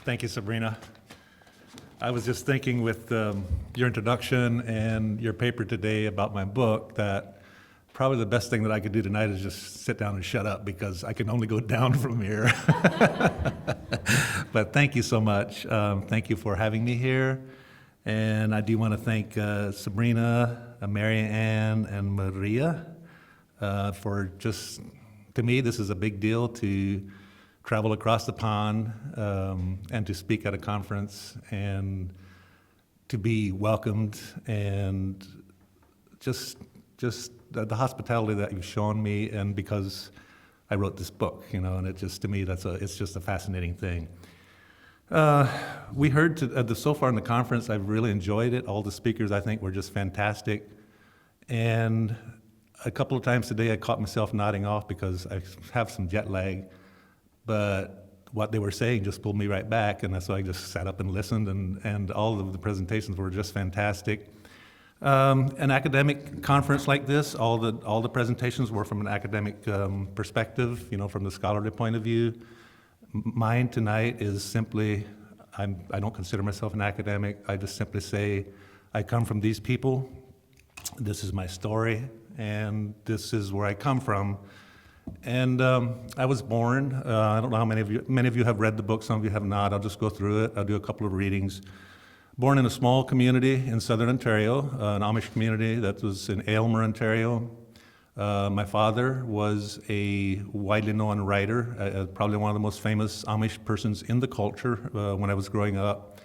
Thank you, Sabrina. I was just thinking with your introduction and your paper today about my book that probably the best thing that I could do tonight is just sit down and shut up because I can only go down from here. But thank you so much. Thank you for having me here. And I do want to thank Sabrina, Mary Ann, and Maria for just, to me, this is a big deal to travel across the pond and to speak at a conference and to be welcomed and just the hospitality that you've shown me, and because I wrote this book, and it just, to me, it's just a fascinating thing. We heard so far in the conference, I've really enjoyed it. All the speakers, I think, were just fantastic. And a couple of times today, I caught myself nodding off because I have some jet lag. But what they were saying just pulled me right back, and so I just sat up and listened, and all of the presentations were just fantastic. An academic conference like this, all the presentations were from an academic perspective, from the scholarly point of view. Mine tonight is simply, I don't consider myself an academic. I just simply say, I come from these people. This is my story, and this is where I come from. And I was born, I don't know how many of you have read the book, some of you have not. I'll just go through it. I'll do a couple of readings. Born in a small community in southern Ontario, an Amish community that was in Aylmer, Ontario. My father was a widely known writer, probably one of the most famous Amish persons in the culture when I was growing up.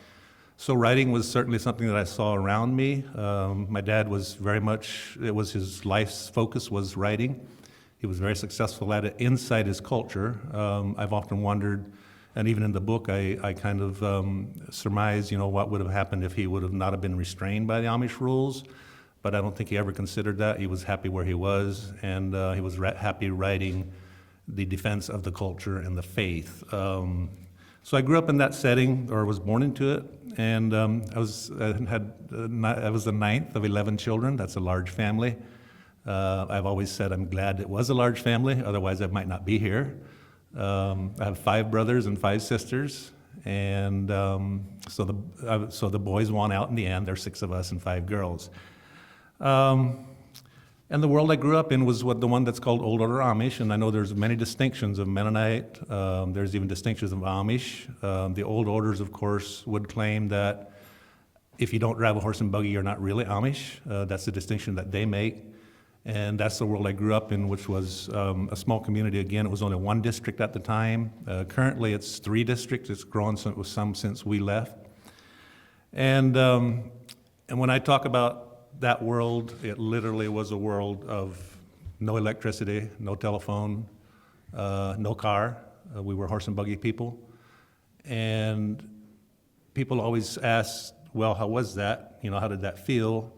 So writing was certainly something that I saw around me. My dad was very much, it was his life's focus was writing. He was very successful at it inside his culture. I've often wondered, and even in the book, I kind of surmise, what would have happened if he would have not have been restrained by the Amish rules. But I don't think he ever considered that. He was happy where he was, and he was happy writing the defense of the culture and the faith. So I grew up in that setting, or was born into it, and I was the ninth of 11 children. That's a large family. I've always said I'm glad it was a large family, otherwise I might not be here. I have 5 brothers and 5 sisters, and so the boys won out in the end. There's 6 of us and 5 girls. And the world I grew up in was the one that's called Order Amish, and I know there's many distinctions of Mennonite. There's even distinctions of Amish. The old orders, of course, would claim that if you don't drive a horse and buggy, you're not really Amish. That's the distinction that they make. And that's the world I grew up in, which was a small community. Again, it was only 1 district at the time. Currently, it's 3 districts. It's grown some since we left. And when I talk about that world, it literally was a world of no electricity, no telephone, no car. We were horse and buggy people. And people always ask, well, how was that? How did that feel?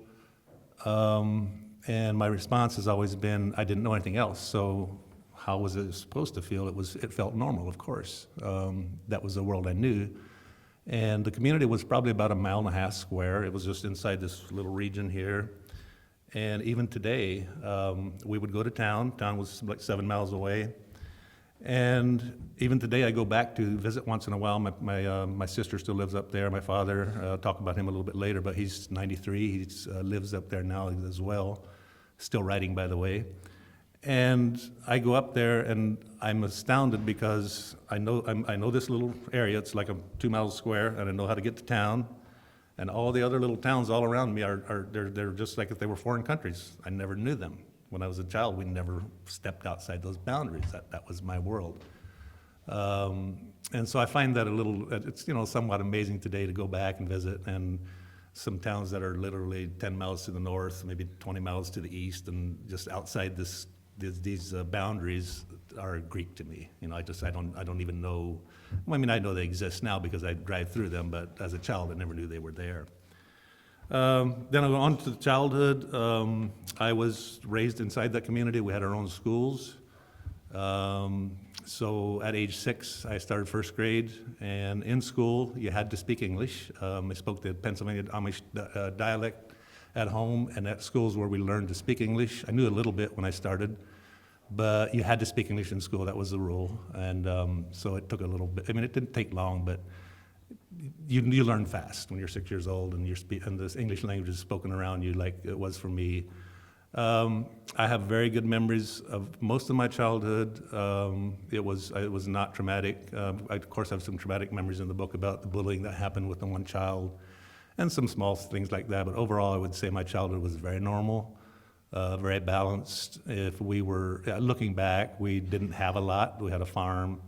And my response has always been, I didn't know anything else, so how was it supposed to feel? It felt normal, of course. That was the world I knew. And the community was probably about 1.5 miles square. It was just inside this little region here. And even today, we would go to town. Town was like 7 miles away. And even today, I go back to visit once in a while. My sister still lives up there. My father, I'll talk about him a little bit later, but he's 93. He lives up there now as well. Still writing, by the way. And I go up there, and I'm astounded because I know this little area. It's like 2 miles square, and I know how to get to town. And all the other little towns all around me they're just like if they were foreign countries. I never knew them. When I was a child, we never stepped outside those boundaries. That was my world. And so I find that it's somewhat amazing today to go back and visit, and some towns that are literally 10 miles to the north, maybe 20 miles to the east, and just outside these boundaries are Greek to me. I don't even know. I mean, I know they exist now because I drive through them, but as a child, I never knew they were there. Then I go on to childhood. I was raised inside that community. We had our own schools. So at age 6, I started first grade, and in school, you had to speak English. I spoke the Pennsylvania Amish dialect at home, and at schools where we learned to speak English. I knew a little bit when I started, but you had to speak English in school. That was the rule, and so it took a little bit. I mean, it didn't take long, but you learn fast when you're 6 years old and and this English language is spoken around you like it was for me. I have very good memories of most of my childhood. It was not traumatic. I, of course, have some traumatic memories in the book about the bullying that happened with the one child, and some small things like that. But overall, I would say my childhood was very normal, very balanced. If we were looking back, we didn't have a lot. We had a farm,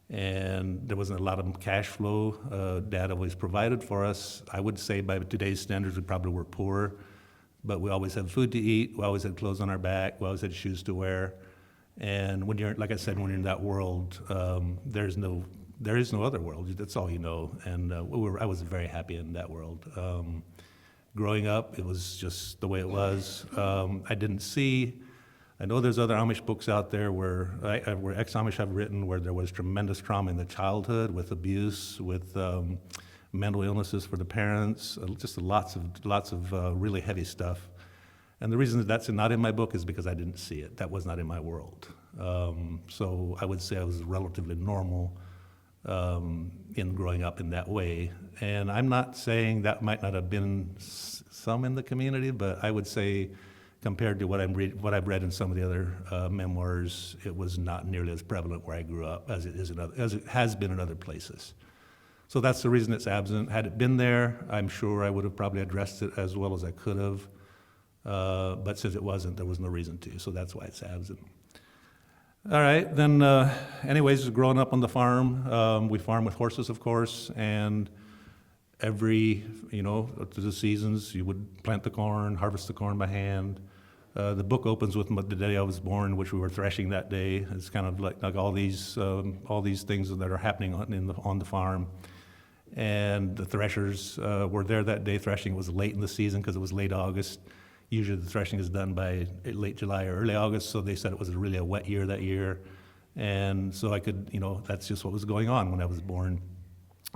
and there wasn't a lot of cash flow. Dad always provided for us. I would say by today's standards, we probably were poor. But we always had food to eat, we always had clothes on our back, we always had shoes to wear. And when you're, like I said, when you're in that world, there is no other world. That's all you know. And I was very happy in that world. Growing up, it was just the way it was. I know there's other Amish books out there where ex-Amish have written where there was tremendous trauma in the childhood with abuse, with mental illnesses for the parents, just lots of really heavy stuff. And the reason that's not in my book is because I didn't see it. That was not in my world. So I would say I was relatively normal in growing up in that way. And I'm not saying that might not have been some in the community, but I would say compared to what I've read in some of the other memoirs, it was not nearly as prevalent where I grew up as it has been in other places. So that's the reason it's absent. Had it been there, I'm sure I would have probably addressed it as well as I could have. But since it wasn't, there was no reason to, so that's why it's absent. All right, then anyways, growing up on the farm, we farm with horses, of course, and every, through the seasons, you would plant the corn, harvest the corn by hand. The book opens with the day I was born, which we were threshing that day. It's kind of like all these things that are happening on the farm. And the threshers were there that day. Threshing was late in the season because it was late August. Usually the threshing is done by late July or early August, so they said it was really a wet year that year. And so I could, that's just what was going on when I was born.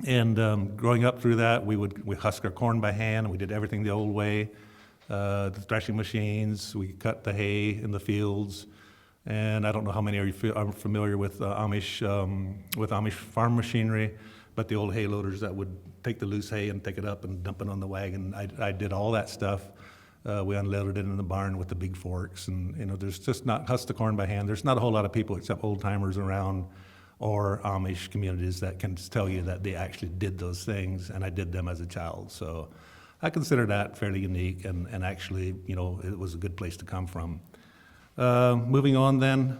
And growing up through that, we husk our corn by hand, and we did everything the old way. The threshing machines, we cut the hay in the fields. And I don't know how many are familiar with Amish farm machinery, but the old hay loaders that would take the loose hay and take it up and dump it on the wagon. I did all that stuff. We unloaded it in the barn with the big forks, and there's just not husk the corn by hand. There's not a whole lot of people except old timers around or Amish communities that can tell you that they actually did those things, and I did them as a child. So I consider that fairly unique, and actually, it was a good place to come from. Moving on then,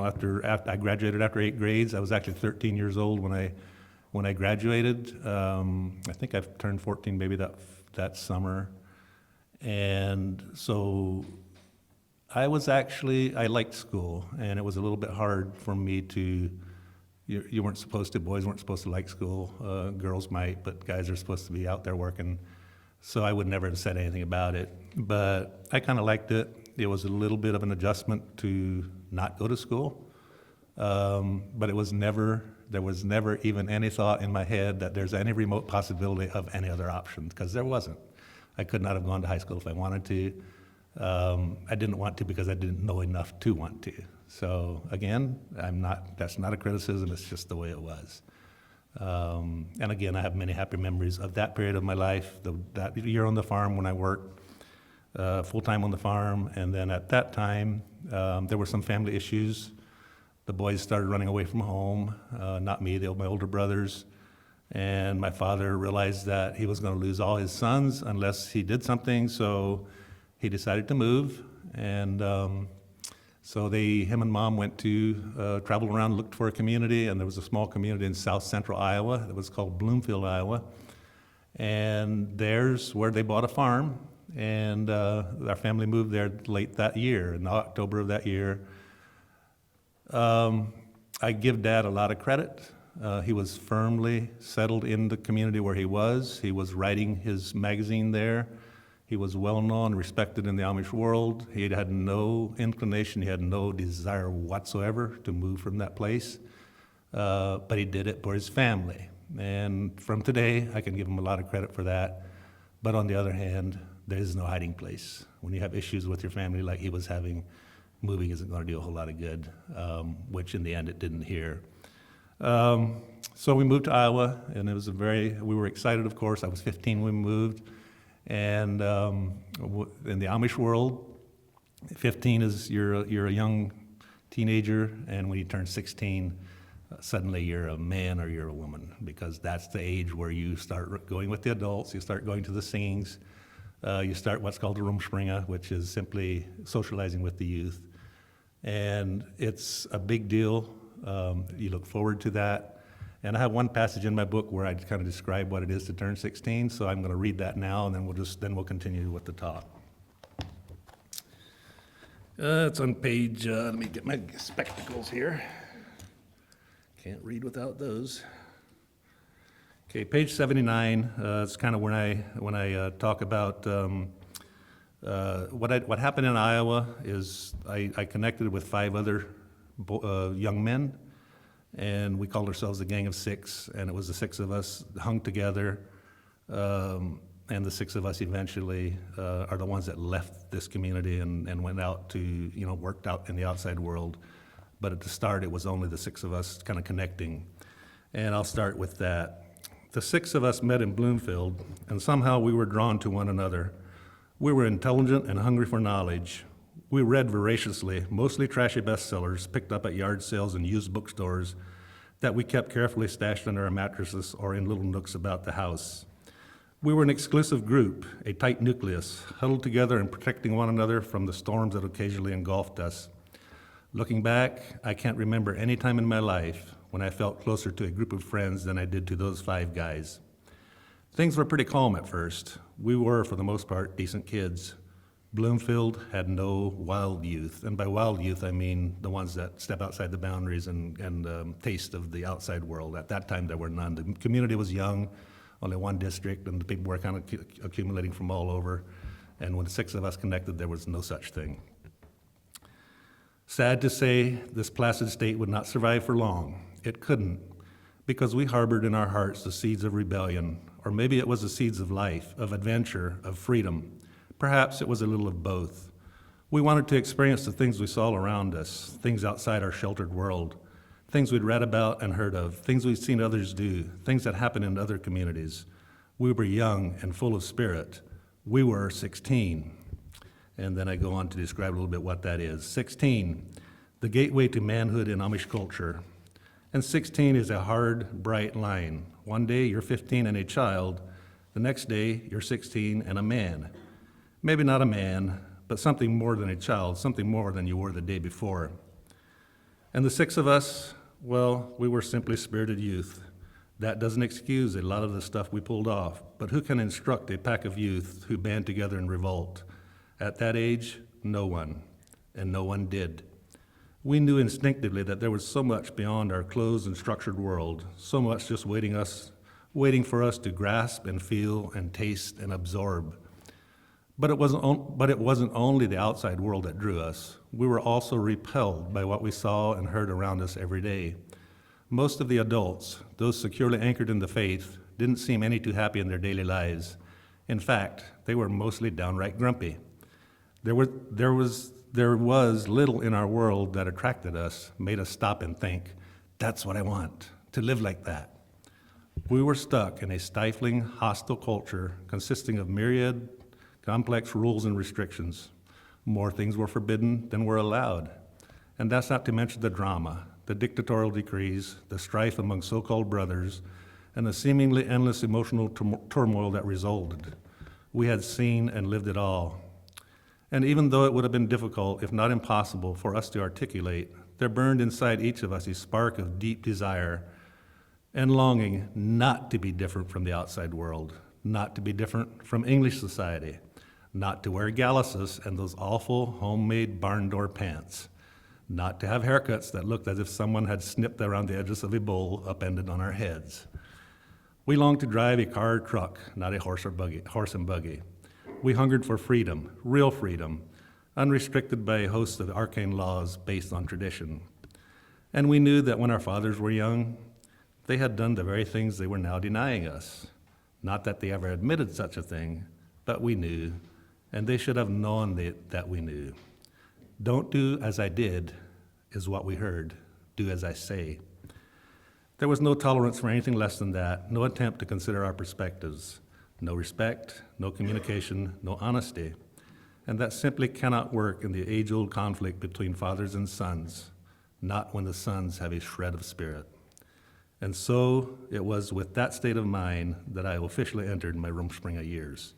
after I graduated after 8 grades, I was actually 13 years old when I graduated. I think I turned 14 maybe that summer. And so I liked school, and it was a little bit hard for me to, boys weren't supposed to like school. Girls might, but guys are supposed to be out there working. So I would never have said anything about it. But I kind of liked it. It was a little bit of an adjustment to not go to school. But there was never even any thought in my head that there's any remote possibility of any other option, because there wasn't. I could not have gone to high school if I wanted to. I didn't want to because I didn't know enough to want to. So again, that's not a criticism, it's just the way it was. And again, I have many happy memories of that period of my life, that year on the farm when I worked full-time on the farm. And then at that time, there were some family issues. The boys started running away from home, not me, my older brothers. And my father realized that he was going to lose all his sons unless he did something, so he decided to move. And so him and Mom went to travel around, looked for a community, and there was a small community in south central Iowa that was called Bloomfield, Iowa. And there's where they bought a farm, and our family moved there late that year, in October of that year. I give Dad a lot of credit. He was firmly settled in the community where he was. He was writing his magazine there. He was well known, respected in the Amish world. He had no inclination, he had no desire whatsoever to move from that place. But he did it for his family. And from today, I can give him a lot of credit for that. But on the other hand, there is no hiding place. When you have issues with your family like he was having, moving isn't going to do a whole lot of good, which in the end it didn't here. So we moved to Iowa, and it was we were excited, of course. I was 15 when we moved. And in the Amish world, 15 is you're a young teenager, and when you turn 16, suddenly you're a man or you're a woman, because that's the age where you start going with the adults, you start going to the singings, you start what's called the Rumspringa, which is simply socializing with the youth. And it's a big deal. You look forward to that. And I have one passage in my book where I kind of describe what it is to turn 16, so I'm going to read that now, and then we'll continue with the talk. It's on page, let me get my spectacles here. Can't read without those. Okay, page 79, it's kind of when I talk about what happened in Iowa is I connected with 5 other young men, and we called ourselves the Gang of Six, and it was the 6 of us hung together, and the 6 of us eventually are the ones that left this community and went out to, worked out in the outside world. But at the start, it was only the 6 of us kind of connecting. And I'll start with that. The 6 of us met in Bloomfield, and somehow we were drawn to one another. We were intelligent and hungry for knowledge. We read voraciously, mostly trashy bestsellers picked up at yard sales and used bookstores that we kept carefully stashed under our mattresses or in little nooks about the house. We were an exclusive group, a tight nucleus, huddled together and protecting one another from the storms that occasionally engulfed us. Looking back, I can't remember any time in my life when I felt closer to a group of friends than I did to those 5 guys. Things were pretty calm at first. We were, for the most part, decent kids. Bloomfield had no wild youth, and by wild youth I mean the ones that step outside the boundaries and taste of the outside world. At that time there were none. The community was young, only one district, and the people were kind of accumulating from all over. And when the 6 of us connected, there was no such thing. Sad to say, this placid state would not survive for long. It couldn't, because we harbored in our hearts the seeds of rebellion, or maybe it was the seeds of life, of adventure, of freedom. Perhaps it was a little of both. We wanted to experience the things we saw around us, things outside our sheltered world, things we'd read about and heard of, things we'd seen others do, things that happen in other communities. We were young and full of spirit. We were 16. And then I go on to describe a little bit what that is. 16, the gateway to manhood in Amish culture. And 16 is a hard, bright line. One day you're 15 and a child, the next day you're 16 and a man. Maybe not a man, but something more than a child, something more than you were the day before. And the 6 of us, well, we were simply spirited youth. That doesn't excuse a lot of the stuff we pulled off, but who can instruct a pack of youth who band together in revolt? At that age, no one, and no one did. We knew instinctively that there was so much beyond our closed and structured world, so much just waiting for us to grasp and feel and taste and absorb. But it wasn't only the outside world that drew us. We were also repelled by what we saw and heard around us every day. Most of the adults, those securely anchored in the faith, didn't seem any too happy in their daily lives. In fact, they were mostly downright grumpy. There was little in our world that attracted us, made us stop and think, that's what I want, to live like that. We were stuck in a stifling, hostile culture consisting of myriad complex rules and restrictions. More things were forbidden than were allowed. And that's not to mention the drama, the dictatorial decrees, the strife among so-called brothers, and the seemingly endless emotional turmoil that resulted. We had seen and lived it all. And even though it would have been difficult, if not impossible, for us to articulate, there burned inside each of us a spark of deep desire and longing not to be different from the outside world, not to be different from English society, not to wear galluses and those awful homemade barn door pants, not to have haircuts that looked as if someone had snipped around the edges of a bowl upended on our heads. We longed to drive a car or truck, not a horse and buggy. We hungered for freedom, real freedom, unrestricted by a host of arcane laws based on tradition. And we knew that when our fathers were young, they had done the very things they were now denying us. Not that they ever admitted such a thing, but we knew, and they should have known that we knew. Don't do as I did is what we heard. Do as I say. There was no tolerance for anything less than that, no attempt to consider our perspectives, no respect, no communication, no honesty. And that simply cannot work in the age-old conflict between fathers and sons, not when the sons have a shred of spirit. And so it was with that state of mind that I officially entered my Rumspringa years.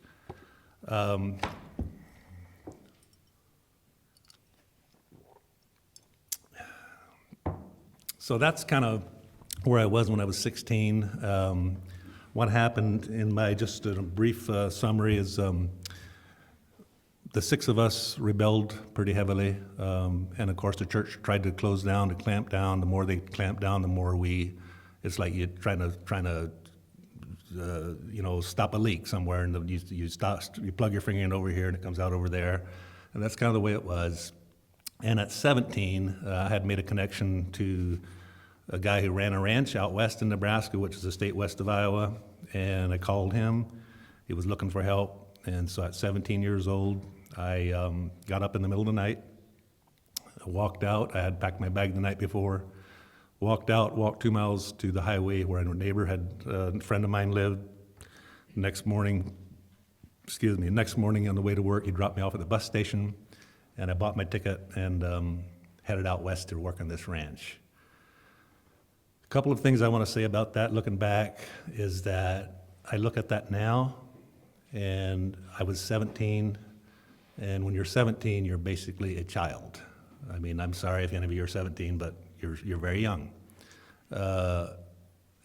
So that's kind of where I was when I was 16. What happened in my, just a brief summary is the six of us rebelled pretty heavily. And of course the church tried to close down, to clamp down. The more they clamped down, the more it's like you're trying to stop a leak somewhere, and you plug your finger in over here and it comes out over there. And that's kind of the way it was. And at 17, I had made a connection to a guy who ran a ranch out west in Nebraska, which is a state west of Iowa, and I called him. He was looking for help, and so at 17 years old, I got up in the middle of the night, I walked out. I had packed my bag the night before, walked 2 miles to the highway where a friend of mine lived. Next morning on the way to work, he dropped me off at the bus station, and I bought my ticket and headed out west to work on this ranch. A couple of things I want to say about that, looking back, is that I look at that now, and I was 17, and when you're 17, you're basically a child. I mean, I'm sorry if any of you are 17, but you're very young.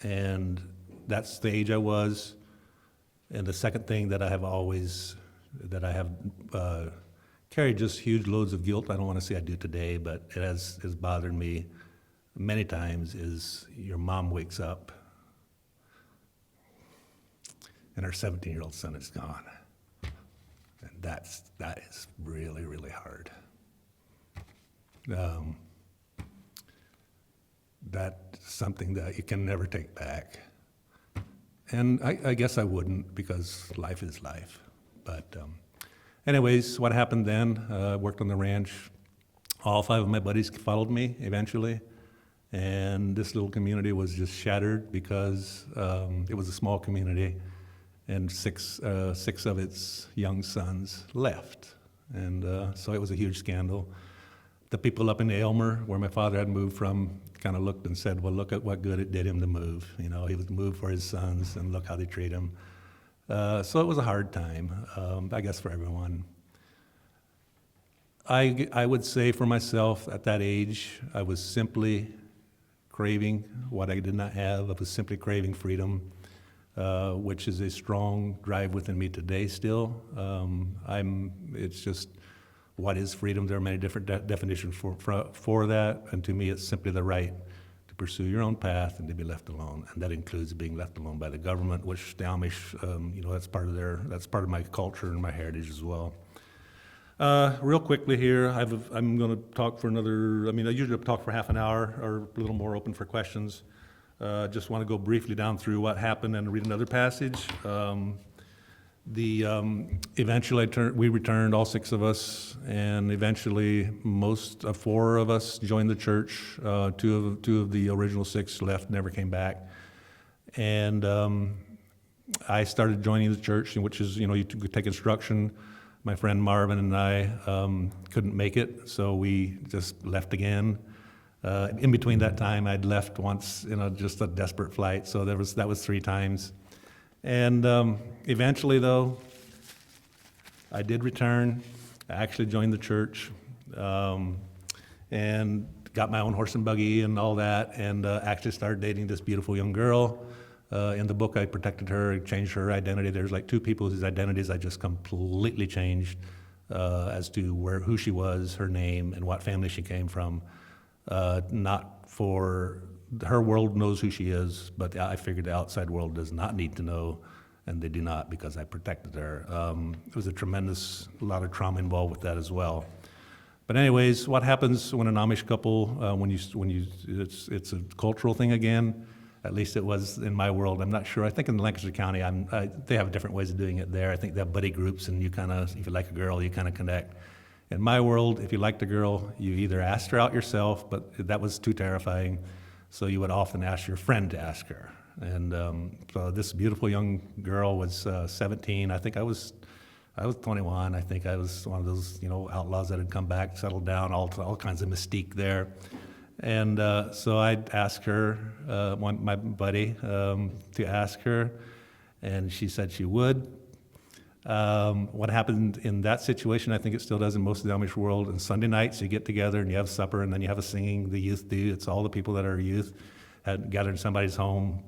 And that's the age I was. And the second thing that I have carried just huge loads of guilt. I don't want to say I do today, but it has bothered me many times, is your mom wakes up and her 17-year-old son is gone. And that is really, really hard. That's something that you can never take back. And I guess I wouldn't, because life is life. But anyways, what happened then, worked on the ranch. All 5 of my buddies followed me eventually. And this little community was just shattered because it was a small community, and six of its young sons left. And so it was a huge scandal. The people up in Aylmer, where my father had moved from, kind of looked and said, well, look at what good it did him to move. You know, he was moved for his sons, and look how they treat him. So it was a hard time, I guess, for everyone. I would say for myself, at that age, I was simply craving what I did not have. I was simply craving freedom, which is a strong drive within me today still. It's just, what is freedom? There are many different definitions for that, and to me it's simply the right to pursue your own path and to be left alone, and that includes being left alone by the government, which the Amish, that's part of my culture and my heritage as well. Real quickly here, I'm going to talk for I usually talk for half an hour or a little more, open for questions. Just want to go briefly down through what happened and read another passage. Eventually we returned, all 6 of us, and eventually 4 of us joined the church. 2 of the original 6 left, never came back. And I started joining the church, which is, you could take instruction. My friend Marvin and I couldn't make it, so we just left again. In between that time, I'd left once, just a desperate flight, so that was 3 times. And eventually, though, I did return. I actually joined the church and got my own horse and buggy and all that, and actually started dating this beautiful young girl. In the book, I protected her, changed her identity. There's like 2 people whose identities I just completely changed as to who she was, her name, and what family she came from. Not for her world knows who she is, but I figured the outside world does not need to know, and they do not, because I protected her. It was a lot of trauma involved with that as well. But anyways, what happens when an Amish couple, it's a cultural thing again. At least it was in my world. I'm not sure. I think in Lancaster County, they have different ways of doing it there. I think they have buddy groups, and if you like a girl, you kind of connect. In my world, if you liked a girl, you either asked her out yourself, but that was too terrifying. So you would often ask your friend to ask her. And so this beautiful young girl was 17. I think I was 21. I think I was one of those, outlaws that had come back, settled down, all kinds of mystique there. And so I'd ask her, my buddy, to ask her, and she said she would. What happened in that situation, I think it still does in most of the Amish world, on Sunday nights you get together and you have supper and then you have a singing, the youth do. It's all the people that are youth gather in somebody's home.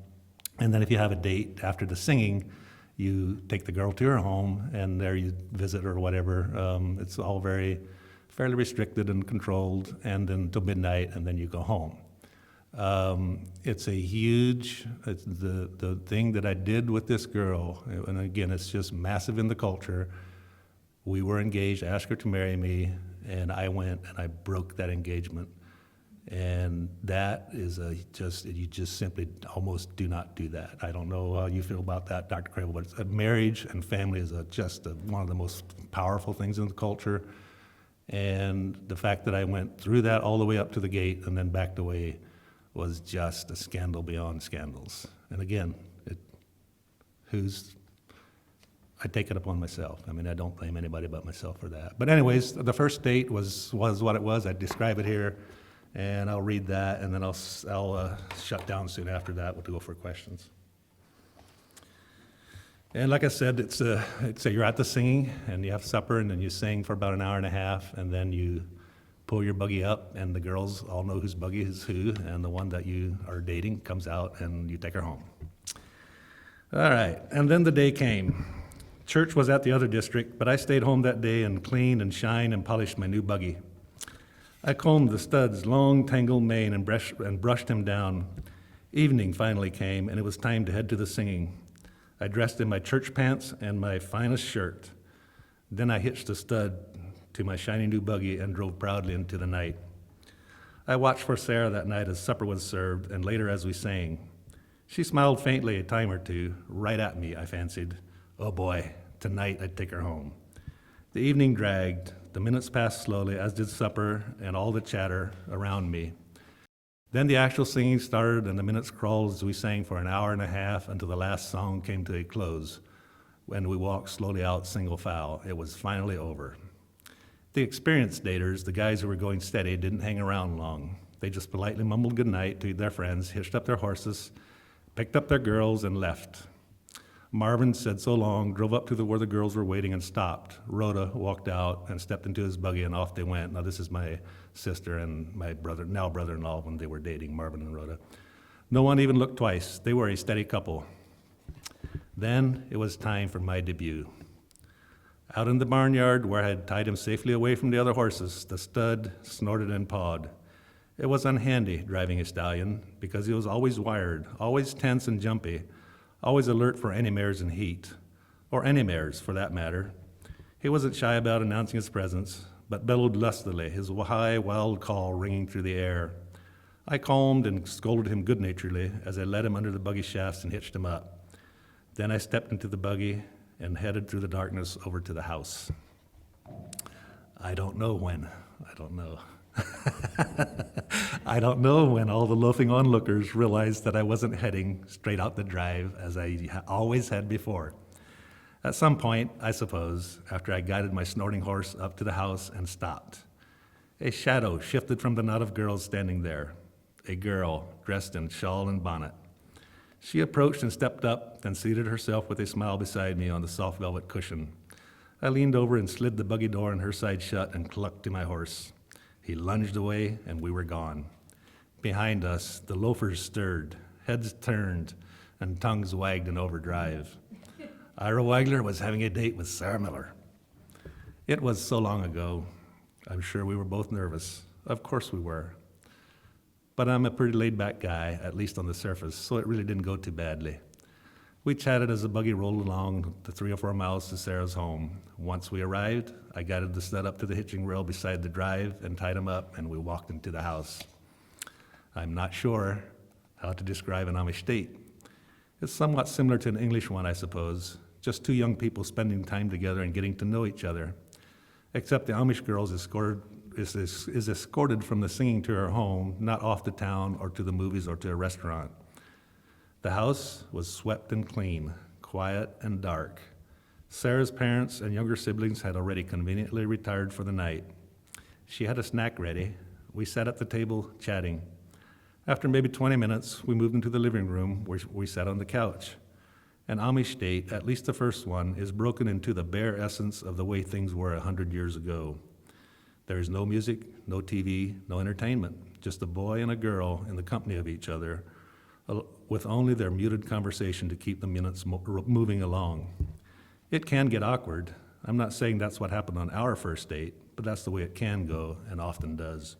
And then if you have a date after the singing, you take the girl to her home and there you visit or whatever. It's all fairly restricted and controlled, and then till midnight, and then you go home. It's the thing that I did with this girl, and again, it's just massive in the culture. We were engaged, I asked her to marry me, and I went and I broke that engagement. And that is you just simply almost do not do that. I don't know how you feel about that, Dr. Crable, but marriage and family is one of the most powerful things in the culture. And the fact that I went through that all the way up to the gate and then backed away was just a scandal beyond scandals. And again, I take it upon myself. I mean, I don't blame anybody but myself for that. But anyways, the first date was what it was. I describe it here, and I'll read that, and then I'll shut down soon after that. We'll go for questions. And like I said, it's you're at the singing, and you have supper, and then you sing for about an hour and a half, and then you pull your buggy up, and the girls all know whose buggy is who, and the one that you are dating comes out, and you take her home. All right, and then the day came. Church was at the other district, but I stayed home that day and cleaned and shined and polished my new buggy. I combed the stud's long, tangled mane and brushed him down. Evening finally came, and it was time to head to the singing. I dressed in my church pants and my finest shirt. Then I hitched the stud to my shiny new buggy and drove proudly into the night. I watched for Sarah that night as supper was served, and later as we sang. She smiled faintly a time or two, right at me, I fancied. Oh boy, tonight I'd take her home. The evening dragged. The minutes passed slowly, as did supper and all the chatter around me. Then the actual singing started, and the minutes crawled as we sang for an hour and a half until the last song came to a close. When we walked slowly out single file, it was finally over. The experienced daters, the guys who were going steady, didn't hang around long. They just politely mumbled goodnight to their friends, hitched up their horses, picked up their girls, and left. Marvin said so long, drove up to where the girls were waiting and stopped. Rhoda walked out and stepped into his buggy, and off they went. Now, this is my sister and my brother-in-law when they were dating, Marvin and Rhoda. No one even looked twice. They were a steady couple. Then it was time for my debut. Out in the barnyard, where I had tied him safely away from the other horses, the stud snorted and pawed. It was unhandy driving a stallion, because he was always wired, always tense and jumpy, always alert for any mares in heat, or any mares for that matter. He wasn't shy about announcing his presence, but bellowed lustily, his high, wild call ringing through the air. I calmed and scolded him good-naturedly as I led him under the buggy shafts and hitched him up. Then I stepped into the buggy and headed through the darkness over to the house. I don't know when. I don't know when all the loafing onlookers realized that I wasn't heading straight out the drive as I always had before. At some point, I suppose, after I guided my snorting horse up to the house and stopped, a shadow shifted from the knot of girls standing there, a girl dressed in shawl and bonnet. She approached and stepped up, then seated herself with a smile beside me on the soft velvet cushion. I leaned over and slid the buggy door on her side shut and clucked to my horse. He lunged away, and we were gone. Behind us, the loafers stirred, heads turned, and tongues wagged in overdrive. Ira Wagler was having a date with Sarah Miller. It was so long ago. I'm sure we were both nervous. Of course we were. But I'm a pretty laid-back guy, at least on the surface, so it really didn't go too badly. We chatted as the buggy rolled along the 3 or 4 miles to Sarah's home. Once we arrived, I guided the stud up to the hitching rail beside the drive and tied him up, and we walked into the house. I'm not sure how to describe an Amish date. It's somewhat similar to an English one, I suppose, just 2 young people spending time together and getting to know each other. Except the Amish girls is escorted from the singing to her home, not off to town or to the movies or to a restaurant. The house was swept and clean, quiet and dark. Sarah's parents and younger siblings had already conveniently retired for the night. She had a snack ready. We sat at the table chatting. After maybe 20 minutes, we moved into the living room where we sat on the couch. An Amish state, at least the first one, is broken into the bare essence of the way things were 100 years ago. There is no music, no TV, no entertainment, just a boy and a girl in the company of each other, with only their muted conversation to keep the minutes moving along. It can get awkward. I'm not saying that's what happened on our first date, but that's the way it can go and often does.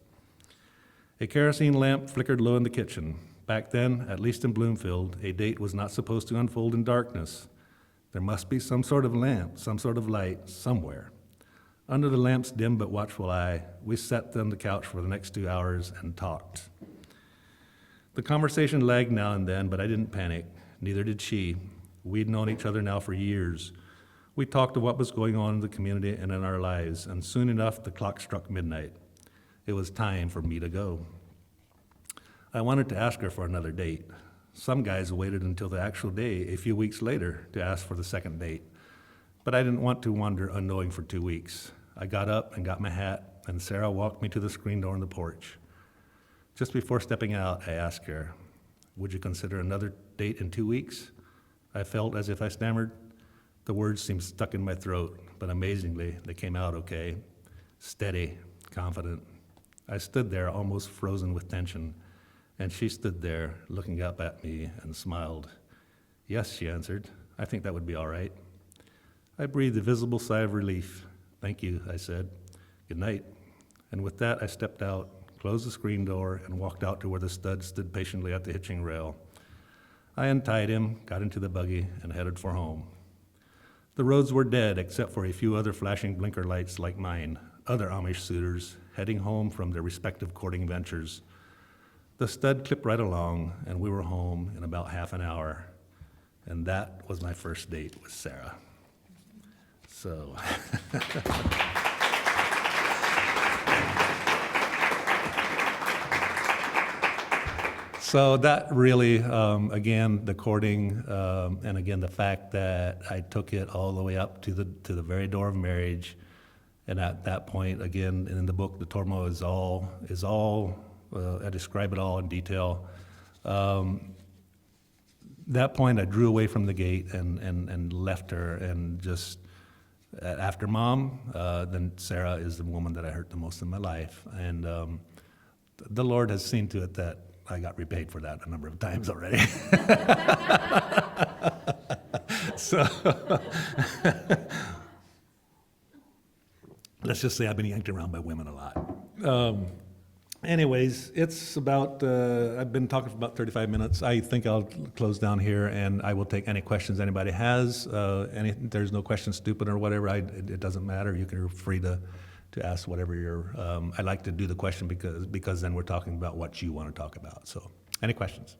A kerosene lamp flickered low in the kitchen. Back then, at least in Bloomfield, a date was not supposed to unfold in darkness. There must be some sort of lamp, some sort of light, somewhere. Under the lamp's dim but watchful eye, we sat on the couch for the next 2 hours and talked. The conversation lagged now and then, but I didn't panic. Neither did she. We'd known each other now for years. We talked of what was going on in the community and in our lives, and soon enough, the clock struck midnight. It was time for me to go. I wanted to ask her for another date. Some guys waited until the actual day, a few weeks later, to ask for the second date. But I didn't want to wander unknowing for 2 weeks. I got up and got my hat, and Sarah walked me to the screen door on the porch. Just before stepping out, I asked her, "Would you consider another date in 2 weeks?" I felt as if I stammered. The words seemed stuck in my throat, but amazingly, they came out okay. Steady, confident. I stood there almost frozen with tension, and she stood there looking up at me and smiled. "Yes," she answered. "I think that would be all right." I breathed a visible sigh of relief. "Thank you," I said. "Good night." And with that, I stepped out, closed the screen door, and walked out to where the stud stood patiently at the hitching rail. I untied him, got into the buggy, and headed for home. The roads were dead except for a few other flashing blinker lights like mine, other Amish suitors, heading home from their respective courting ventures. The stud clipped right along, and we were home in about half an hour. And that was my first date with Sarah. So, so that really, again, the courting, and again, the fact that I took it all the way up to the very door of marriage. And at that point, again, in the book, the Tormo is all, I describe it all in detail. That point, I drew away from the gate and left her, and just after Mom, then Sarah is the woman that I hurt the most in my life, and the Lord has seen to it that I got repaid for that a number of times already. So let's just say I've been yanked around by women a lot. Anyways, it's about, I've been talking for about 35 minutes. I think I'll close down here, and I will take any questions anybody has. There's no question stupid or whatever. It doesn't matter. You're free to ask whatever I like to do the question because then we're talking about what you want to talk about. So, any questions?